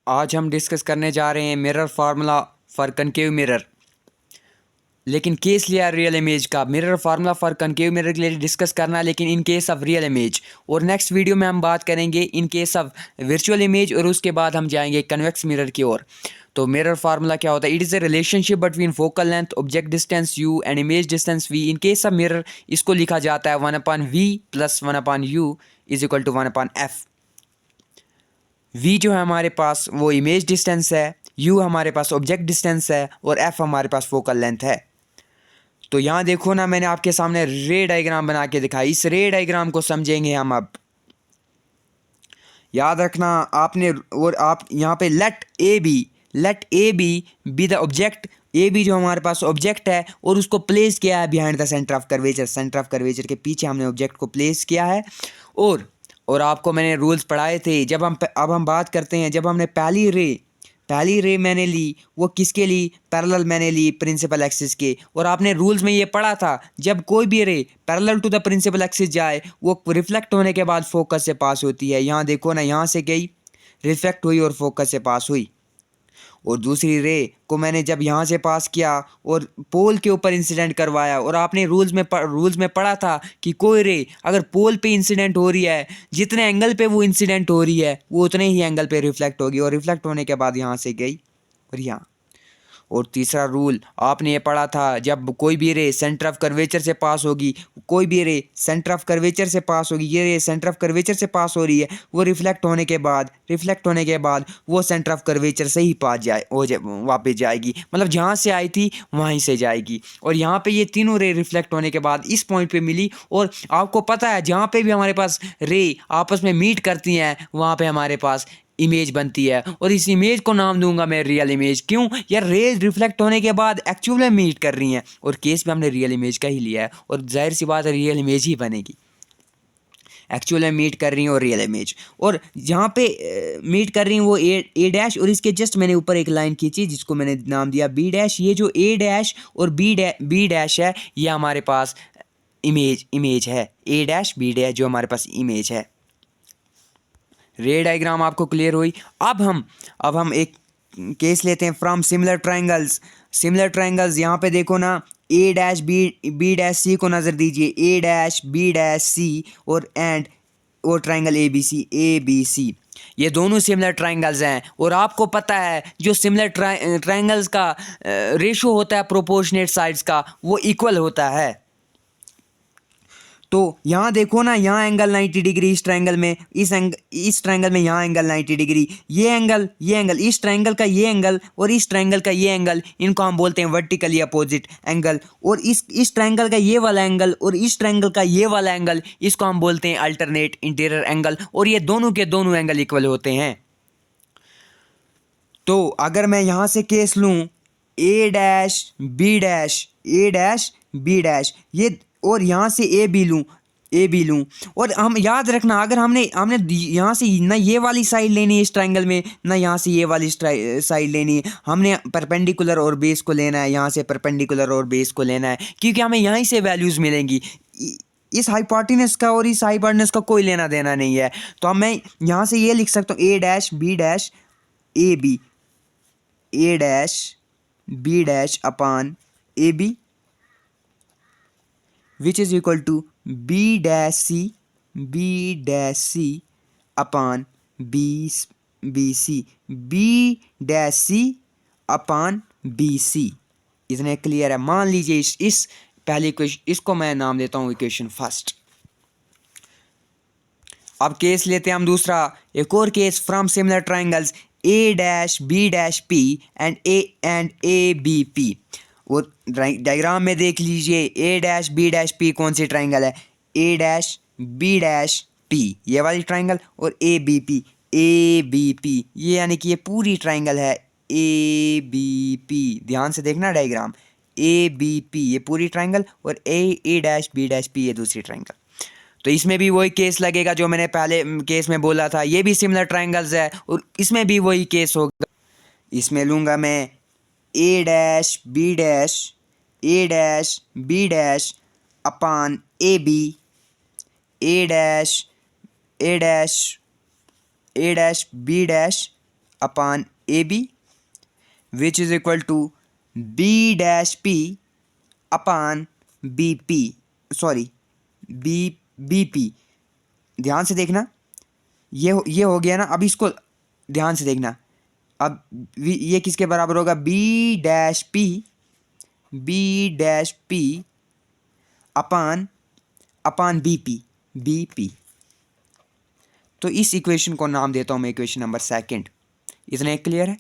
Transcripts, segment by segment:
आज हम डिस्कस करने जा रहे हैं mirror formula for concave mirror. लेकिन केस लिया रियल इमेज का। Mirror formula for concave mirror के लिए डिस्कस करना, लेकिन इन केस ऑफ रियल इमेज। और नेक्स्ट वीडियो में हम बात करेंगे इन केस ऑफ वर्चुअल इमेज, और उसके बाद हम जाएंगे कन्वेक्स मिरर की ओर। तो मिरर फार्मूला क्या होता है? It is a relationship between focal length, object distance u and image distance v। In case of mirror इसको लिखा जाता है 1/v plus 1/u is equal to 1/f। v जो है हमारे पास वो इमेज डिस्टेंस है, u हमारे पास ऑब्जेक्ट डिस्टेंस है, और f हमारे पास फोकल लेंथ है। तो यहाँ देखो ना, मैंने आपके सामने रे डायग्राम बना के दिखाई। इस रे डायग्राम को समझेंगे हम अब। याद रखना आपने, और आप यहाँ पे let A B the object. A B जो हमारे पास ऑब्जेक्ट है, और उसको प्लेस किया है behind the centre of curvature. Centre of curvature के पीछे हमने ऑब्जेक्ट को प्लेस किया है। और आपको मैंने रूल्स पढ़ाए थे। अब हम बात करते हैं, जब हमने पहली रे मैंने ली, वो किसके ली? पैरेलल मैंने ली प्रिंसिपल एक्सिस के। और आपने रूल्स में ये पढ़ा था, जब कोई भी ray parallel to the principal axis जाए, वो रिफ्लेक्ट होने के बाद फोकस से पास होती है। यहाँ देखो ना, यहाँ से गई, रिफ्लेक्ट हुई और फोकस से पास हुई। और दूसरी रे को मैंने जब यहाँ से पास किया और पोल के ऊपर इंसिडेंट करवाया, और आपने रूल्स में पढ़ा था कि कोई रे अगर पोल पे इंसिडेंट हो रही है, जितने एंगल पे वो इंसिडेंट हो रही है, वो उतने ही एंगल पे रिफ्लेक्ट होगी, और रिफ्लेक्ट होने के बाद यहाँ से गई और यहाँ। और तीसरा रूल आपने ये पढ़ा था, जब कोई भी रे सेंटर ऑफ कर्वेचर से पास होगी, ये रे सेंटर ऑफ कर्वेचर से पास हो रही है, वो रिफ्लेक्ट होने के बाद वो सेंटर ऑफ कर्वेचर से ही पास वापस जाएगी। मतलब जहाँ से आई थी वहीं से जाएगी। और यहाँ पे ये तीनों रे रिफ्लेक्ट होने के बाद इस पॉइंट पे मिली। और आपको पता है, जहाँ पे भी हमारे पास रे आपस में मीट करती हैं, वहाँ पे हमारे पास इमेज बनती है। और इस इमेज को नाम दूंगा मैं रियल इमेज। क्यों? यार रेज रिफ्लेक्ट होने के बाद एक्चुअल में मीट कर रही हैं, और केस में हमने रियल इमेज का ही लिया है, और जाहिर सी बात है रियल इमेज ही बनेगी। एक्चुअल में मीट कर रही हैं और रियल इमेज, और जहाँ पे मीट कर रही हैं वो ए डैश, और इसके जस्ट मैंने ऊपर एक लाइन खींची जिसको मैंने नाम दिया बी डैश। ये जो ए डैश और बी डैश है, ये हमारे पास इमेज है। ए डैश बी डैश जो हमारे पास इमेज है। रे डायग्राम आपको क्लियर हुई। अब हम एक केस लेते हैं फ्रॉम सिमिलर ट्रायंगल्स। यहाँ पे देखो ना, ए डैश बी डैश सी को नज़र दीजिए। ए डैश बी डैश सी और ट्रायंगल ए बी सी, ये दोनों सिमिलर ट्रायंगल्स हैं। और आपको पता है, जो सिमिलर ट्रायंगल्स का रेशो होता है प्रोपोर्शनेट साइड्स का, वो इक्वल होता है। तो यहाँ देखो ना, यहाँ एंगल 90 डिग्री इस ट्रायंगल में, इस ट्रायंगल में यहाँ एंगल 90 डिग्री। ये एंगल इस ट्रायंगल का ये एंगल और इस ट्रायंगल का ये एंगल, इनको हम बोलते हैं वर्टिकली अपोजिट एंगल। और इस ट्रायंगल का ये वाला एंगल और इस ट्रायंगल का ये वाला एंगल, इसको हम बोलते हैं अल्टरनेट इंटीरियर एंगल। और ये दोनों के दोनों एंगल इक्वल होते हैं। तो अगर मैं यहाँ से केस लूँ, ए डैश बी डैश ये, और यहाँ से ए बी लूँ, और हम याद रखना, अगर हमने यहाँ से ना ये वाली साइड लेनी है इस ट्रायंगल में, ना यहाँ से ये वाली साइड लेनी है, हमने परपेंडिकुलर और बेस को लेना है, यहाँ से परपेंडिकुलर और बेस को लेना है, क्योंकि हमें यहीं से वैल्यूज़ मिलेंगी। इस हाइपोटेनस का और इस हाइपोटेनस का कोई लेना देना नहीं है। तो मैं यहाँ से ये लिख सकता हूँ, a dash B dash upon A b, which is equal to b dash c upon b dash c upon b c। इतने क्लियर है? मान लीजिए इस पहले इक्वेशन, इसको मैं नाम देता हूँ इक्वेशन फर्स्ट। अब केस लेते हैं हम दूसरा, एक और case from similar triangles A dash B dash P and A B P. और डायग्राम में देख लीजिए, A dash B dash P कौन सी ट्रायंगल है? A dash B dash P, ये वाली ट्रायंगल, और ए बी पी, ये यानी कि ये पूरी ट्रायंगल है ए बी पी। ध्यान से देखना डायग्राम, ए बी पी ये पूरी ट्रायंगल, और ए डैश बी डैश पी ये दूसरी ट्रायंगल। तो इसमें भी वही केस लगेगा जो मैंने पहले केस में बोला था। ये भी सिमिलर ट्रायंगल्स है, और इसमें भी वही केस होगा। इसमें लूँगा मैं a dash B dash upon A b, a dash B dash upon A b which is equal to B dash P upon B p, sorry b p. ध्यान से देखना, ये हो गया ना। अब इसको ध्यान से देखना, अब ये किसके बराबर होगा, B dash P upon B P. तो इस इक्वेशन को नाम देता हूं मैं इक्वेशन नंबर सेकंड। इतना क्लियर है?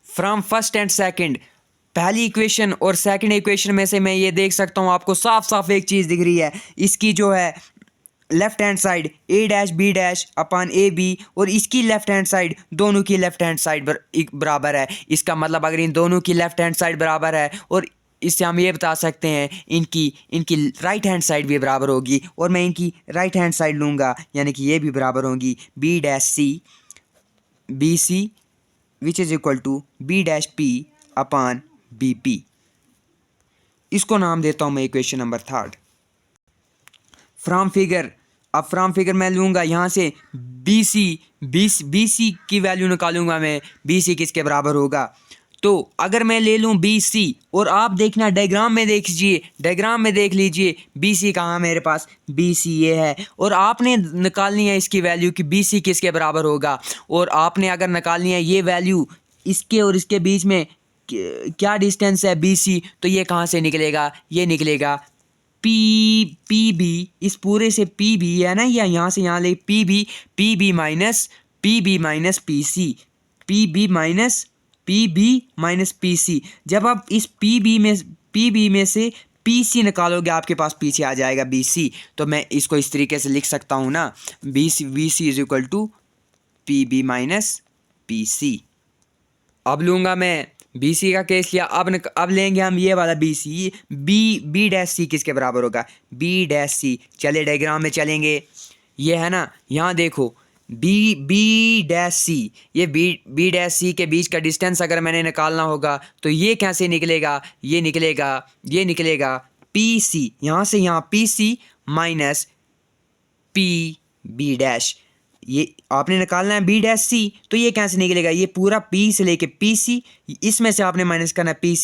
फ्रॉम फर्स्ट एंड सेकंड, पहली इक्वेशन और सेकंड इक्वेशन में से मैं ये देख सकता हूं, आपको साफ साफ एक चीज़ दिख रही है, इसकी जो है left hand side A dash B dash upon A B, और इसकी लेफ्ट हैंड साइड, दोनों की लेफ्ट हैंड साइड बराबर है। इसका मतलब अगर इन दोनों की लेफ्ट हैंड साइड बराबर है, और इससे हम ये बता सकते हैं इनकी राइट हैंड साइड भी बराबर होगी, और मैं इनकी राइट हैंड साइड लूँगा, यानी कि ये भी बराबर होंगी B dash C B C which is equal to B dash P upon B P. इसको नाम देता हूँ मैं equation number third. From figure, अब फ्रॉम फिगर मैं लूँगा यहाँ से बी सी की वैल्यू निकालूंगा मैं, बी सी किसके बराबर होगा। तो अगर मैं ले लूँ बी सी, और आप देखना डायग्राम में देख लीजिए बी सी कहाँ मेरे पास, बी सी ये है, और आपने निकालनी है इसकी वैल्यू कि बी सी किसके बराबर होगा। और आपने अगर निकालनी है ये वैल्यू, इसके और इसके बीच में क्या डिस्टेंस है बी सी, तो ये कहाँ से निकलेगा, ये निकलेगा पी बी, इस पूरे से पी बी है ना, या यहाँ से यहाँ ले P B minus P C. जब आप इस पी बी में से पी सी निकालोगे, आपके पास पीछे आ जाएगा बी सी। तो मैं इसको इस तरीके से लिख सकता हूँ ना, B C is equal to P B minus P C. अब लूँगा मैं बी सी का केस लिया, अब लेंगे हम ये वाला बी सी, बी डैश सी किसके बराबर होगा, बी डैश सी। चले डायग्राम में चलेंगे, ये है ना, यहाँ देखो बी डैश सी, ये बी डैश सी के बीच का डिस्टेंस अगर मैंने निकालना होगा, तो ये कैसे निकलेगा, ये निकलेगा पी सी, यहाँ से यहाँ P C minus P B dash. ये आपने निकालना है बी डैश सी, तो ये कैसे निकलेगा, ये पूरा पी से लेके पी सी, इसमें से आपने माइनस करना है पी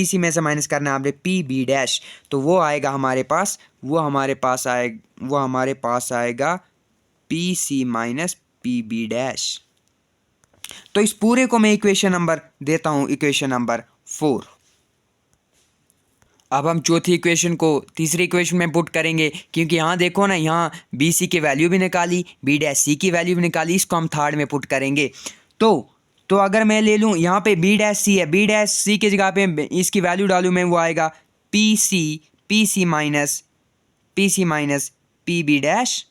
सी में से माइनस करना है आपने पी बी डैश। तो वो आएगा हमारे पास, वो हमारे पास आएगा P C minus P B dash. तो इस पूरे को मैं इक्वेशन नंबर देता हूं इक्वेशन नंबर 4। अब हम चौथी इक्वेशन को तीसरी इक्वेशन में पुट करेंगे, क्योंकि यहाँ देखो ना, यहाँ बी सी की वैल्यू भी निकाली, बी डैश सी की वैल्यू भी निकाली, इसको हम थर्ड में पुट करेंगे। तो अगर मैं ले लूँ यहाँ पे बी डैश सी है, बी डैश सी की जगह पे इसकी वैल्यू डालूँ मैं, वो आएगा P C minus P B dash,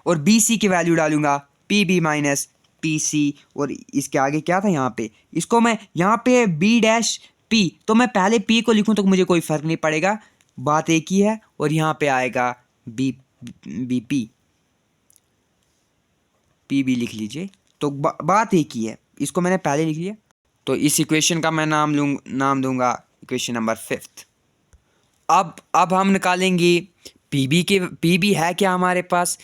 और बी सी की वैल्यू डालूँगा P B minus P C. और इसके आगे क्या था यहाँ पे, इसको मैं यहाँ पे बी डैश पी, तो मैं पहले पी को लिखूँ तो मुझे कोई फ़र्क नहीं पड़ेगा, बात एक ही है। और यहाँ पे आएगा बी पी लिख लीजिए, तो बात एक ही है, इसको मैंने पहले लिख लिया। तो इस इक्वेशन का मैं नाम दूंगा इक्वेशन नंबर 5। अब हम निकालेंगे पी बी है क्या हमारे पास,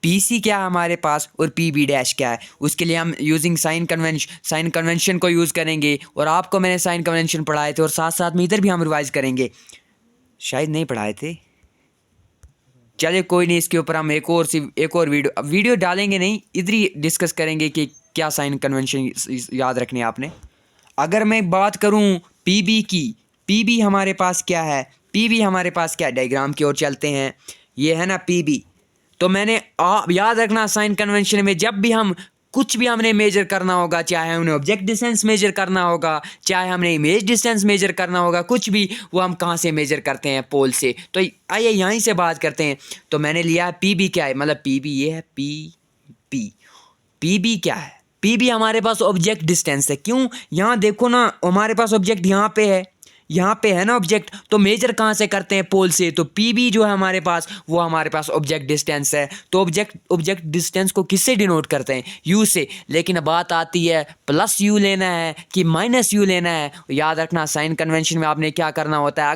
पी सी क्या है हमारे पास, और पी बी डैश क्या है। उसके लिए हम यूजिंग साइन कन्वेंशन को यूज़ करेंगे, और आपको मैंने साइन कन्वेंशन पढ़ाए थे, और साथ साथ में इधर भी हम रिवाइज करेंगे, शायद नहीं पढ़ाए थे। चलिए कोई नहीं, इसके ऊपर हम एक और वीडियो डालेंगे, नहीं इधर ही डिस्कस करेंगे कि क्या साइन कन्वेंशन याद रखने हैं आपने। अगर मैं बात करूं पी बी की, पी बी हमारे पास क्या है, डायग्राम की ओर चलते हैं, ये है ना पी बी। तो मैंने याद रखना साइन कन्वेंशन में, जब भी हम कुछ भी हमने मेजर करना होगा, चाहे हमने ऑब्जेक्ट डिस्टेंस मेजर करना होगा, चाहे हमने इमेज डिस्टेंस मेजर करना होगा, कुछ भी, वो हम कहाँ से मेजर करते हैं, पोल से। तो आइए यहीं से बात करते हैं। तो मैंने लिया है पी बी क्या है, मतलब पी बी ये है, पी बी क्या है, पी बी हमारे पास ऑब्जेक्ट डिस्टेंस है। क्यों, यहाँ देखो ना, हमारे पास ऑब्जेक्ट यहाँ पे है, यहाँ पे है ना ऑब्जेक्ट, तो मेजर कहाँ से करते हैं? पोल से। तो पी बी जो है हमारे पास, वो हमारे पास ऑब्जेक्ट डिस्टेंस है। तो ऑब्जेक्ट डिस्टेंस को किससे डिनोट करते हैं? यू से। लेकिन बात आती है प्लस यू लेना है कि माइनस यू लेना है। याद रखना साइन कन्वेंशन में आपने क्या करना होता है,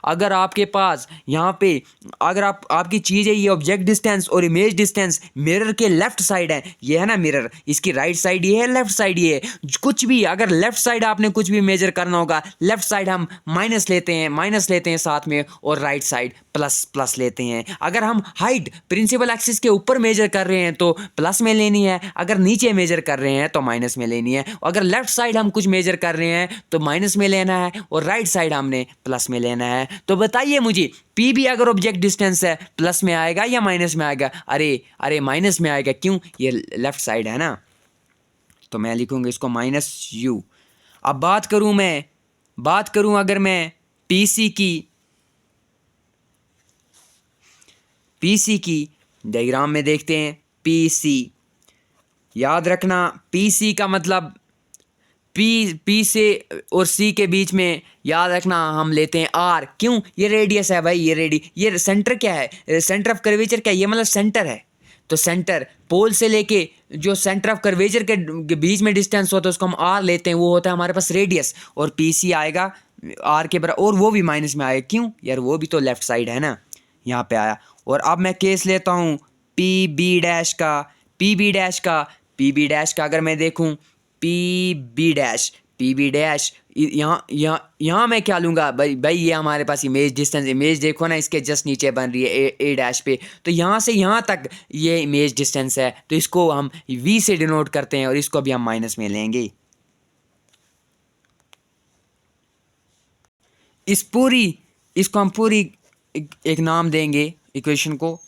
अगर आपके पास यहाँ पे अगर आपकी चीज़ है ये ऑब्जेक्ट डिस्टेंस और इमेज डिस्टेंस मिरर के लेफ्ट साइड है, ये है ना मिरर, इसकी राइट साइड ये है, लेफ्ट साइड ये है। कुछ भी अगर लेफ्ट साइड आपने कुछ भी मेजर करना होगा, लेफ्ट साइड हम माइनस लेते हैं साथ में, और राइट साइड प्लस लेते हैं। अगर हम हाइट प्रिंसिपल एक्सिस के ऊपर मेजर कर रहे हैं तो प्लस में लेनी है, अगर नीचे मेजर कर रहे हैं तो माइनस में लेनी है। अगर लेफ्ट साइड हम कुछ मेजर कर रहे हैं तो माइनस में लेना है, और राइट साइड हमने प्लस में लेना है। तो बताइए मुझे, पी भी अगर ऑब्जेक्ट डिस्टेंस है प्लस में आएगा या माइनस में आएगा? अरे माइनस में आएगा। क्यों? ये लेफ्ट साइड है ना, तो मैं लिखूंगा इसको माइनस यू। अब बात करूं अगर मैं पीसी की डायग्राम में देखते हैं। पीसी, याद रखना पीसी का मतलब पी से और सी के बीच में, याद रखना हम लेते हैं आर। क्यों? ये रेडियस है भाई, ये सेंटर क्या है? सेंटर ऑफ कर्वेचर क्या है? ये मतलब सेंटर है। तो सेंटर पोल से लेके जो सेंटर ऑफ कर्वेचर के बीच में डिस्टेंस होता है उसको हम आर लेते हैं, वो होता है हमारे पास रेडियस। और पीसी आएगा आर के बराबर, और वो भी माइनस में आएगा। क्यों यार? वो भी तो लेफ्ट साइड है ना, यहाँ पे आया। और अब मैं केस लेता हूँ पी बी डैश का अगर मैं देखूँ पी बी डैश, यहाँ मैं क्या लूँगा भाई ये हमारे पास इमेज देखो ना, इसके जस्ट नीचे बन रही है ए डैश पे। तो यहाँ से यहाँ तक ये इमेज डिस्टेंस है, तो इसको हम वी से डिनोट करते हैं, और इसको भी हम माइनस में लेंगे। इसको हम पूरी एक नाम देंगे इक्वेशन को,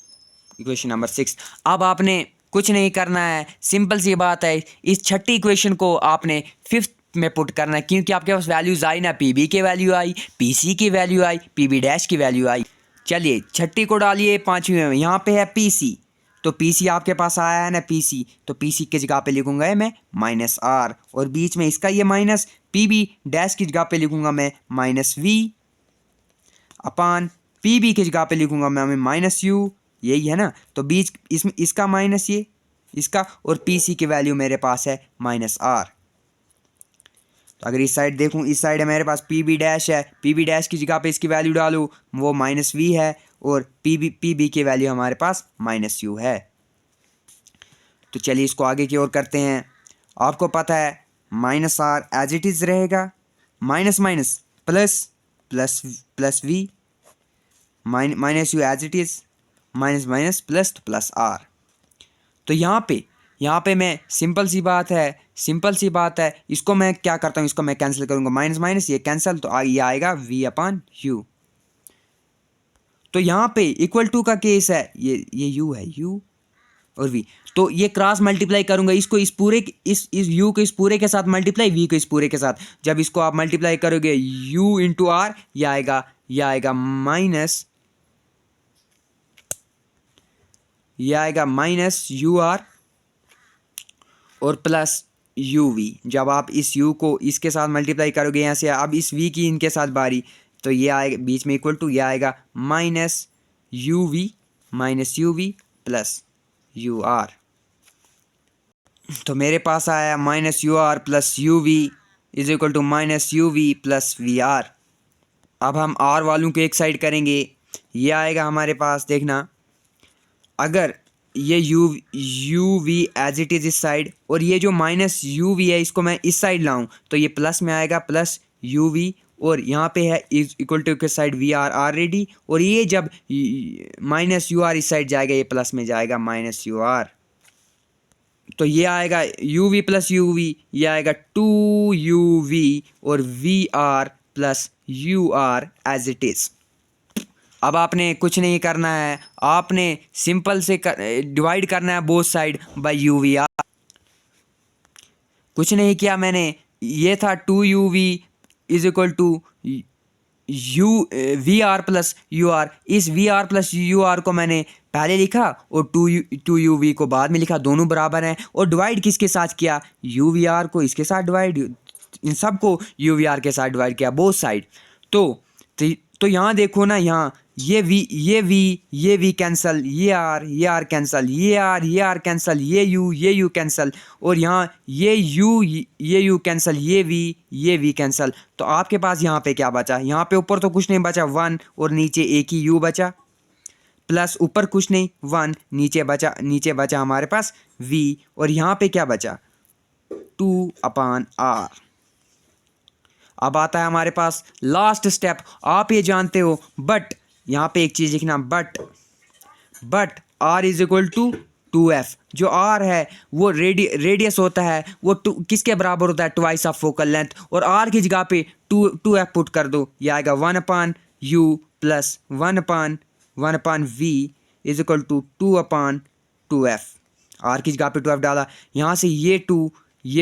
इक्वेशन नंबर 6। अब आपने कुछ नहीं करना है, सिंपल सी बात है, इस छठी इक्वेशन को आपने फिफ्थ में पुट करना है, क्योंकि आपके पास वैल्यूज आई ना, पी बी की वैल्यू आई, पी सी की वैल्यू आई, पी बी डैश की वैल्यू आई। चलिए छठी को डालिए पाँचवीं में। यहाँ पे है पी सी, तो पी सी आपके पास आया है ना पी सी, तो पी सी की जगह पे लिखूंगा मैं माइनस आर, और बीच में इसका ये माइनस। पी बी डैश की जगह पे लिखूंगा मैं minus v upon P B की जगह पे लिखूंगा मैं माइनस यू, यही है ना। तो बीच इसमें इसका माइनस ये इसका, और पी सी की वैल्यू मेरे पास है माइनस आर। तो अगर इस साइड देखूं, इस साइड है मेरे पास पी बी डैश है, पी बी डैश की जगह पे इसकी वैल्यू डालूं, वो माइनस वी है, और पी बी की वैल्यू हमारे पास माइनस यू है। तो चलिए इसको आगे की ओर करते हैं। आपको पता है minus r as it is रहेगा, minus minus plus plus v, minus u as it is, minus minus plus r. तो यहाँ पे मैं सिंपल सी बात है, इसको मैं क्या करता हूँ, इसको मैं कैंसिल करूँगा, माइनस माइनस ये कैंसिल, तो ये आएगा वी अपान यू। तो यहाँ पे इक्वल टू का केस है, ये यू है, यू और वी, तो ये क्रॉस मल्टीप्लाई करूँगा, इसको इस यू को इस पूरे के साथ मल्टीप्लाई, वी को इस पूरे के साथ। जब इसको आप मल्टीप्लाई करोगे यू इंटू आर, ये आएगा माइनस यू आर और प्लस यू वी। जब आप इस यू को इसके साथ मल्टीप्लाई करोगे यहाँ से, अब इस वी की इनके साथ बारी, तो ये आएगा बीच में इक्वल टू, ये आएगा minus u v plus u r. तो मेरे पास आया minus u r plus u v is equal to minus u v plus v r. अब हम आर वालों को एक साइड करेंगे, ये आएगा हमारे पास, देखना अगर ये u v as it is इस साइड, और ये जो माइनस यू वी है इसको मैं इस साइड लाऊं, तो ये प्लस में आएगा प्लस यू वी, और यहाँ पे है इक्वल टू के साइड वी आर ऑलरेडी, और ये जब माइनस यू आर इस साइड जाएगा, ये प्लस में जाएगा माइनस यू आर। तो ये आएगा u v plus u v, ये आएगा 2 और v r plus u r as it is. अब आपने कुछ नहीं करना है, आपने सिंपल से डिवाइड करना है both side by u v r. कुछ नहीं किया मैंने, ये था 2u v is equal to v r plus u r. इस v r plus u r को मैंने पहले लिखा और 2u v को बाद में लिखा, दोनों बराबर हैं। और डिवाइड किसके साथ किया? यू वी आर को इसके साथ डिवाइड, इन सबको यू वी आर के साथ डिवाइड किया, बोथ साइड। तो यहाँ देखो ना, यहाँ ये वी कैंसल, ये आर कैंसल, ये आर कैंसल, ये यू कैंसल, और यहाँ ये यू कैंसल, ये वी कैंसल। तो आपके पास यहाँ पे क्या बचा? यहाँ पे ऊपर तो कुछ नहीं बचा 1, और नीचे एक ही यू बचा, प्लस ऊपर कुछ नहीं 1, नीचे बचा हमारे पास v, और यहाँ पे क्या बचा 2/r। अब आता है हमारे पास लास्ट स्टेप, आप ये जानते हो, बट यहाँ पे एक चीज़ लिखना, but r is equal to 2f। जो r है वो रेडियस होता है, वो किसके बराबर होता है? ट्वाइस ऑफ फोकल लेंथ, और r की जगह पे 2f पुट कर दो, ये आएगा 1/u plus 1/v is equal to 2/2f। r की जगह पे 2f डाला, यहाँ से ये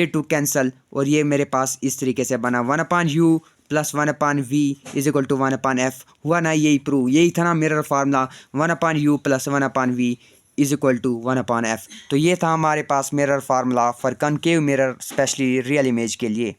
2 कैंसल, और ये मेरे पास इस तरीके से बना 1/u plus 1/v is equal to 1/f। हुआ ना? यही प्रूव, यही था ना mirror formula, 1/u plus 1/v is equal to 1/f। तो ये था हमारे पास mirror formula for concave mirror, specially real image के लिए।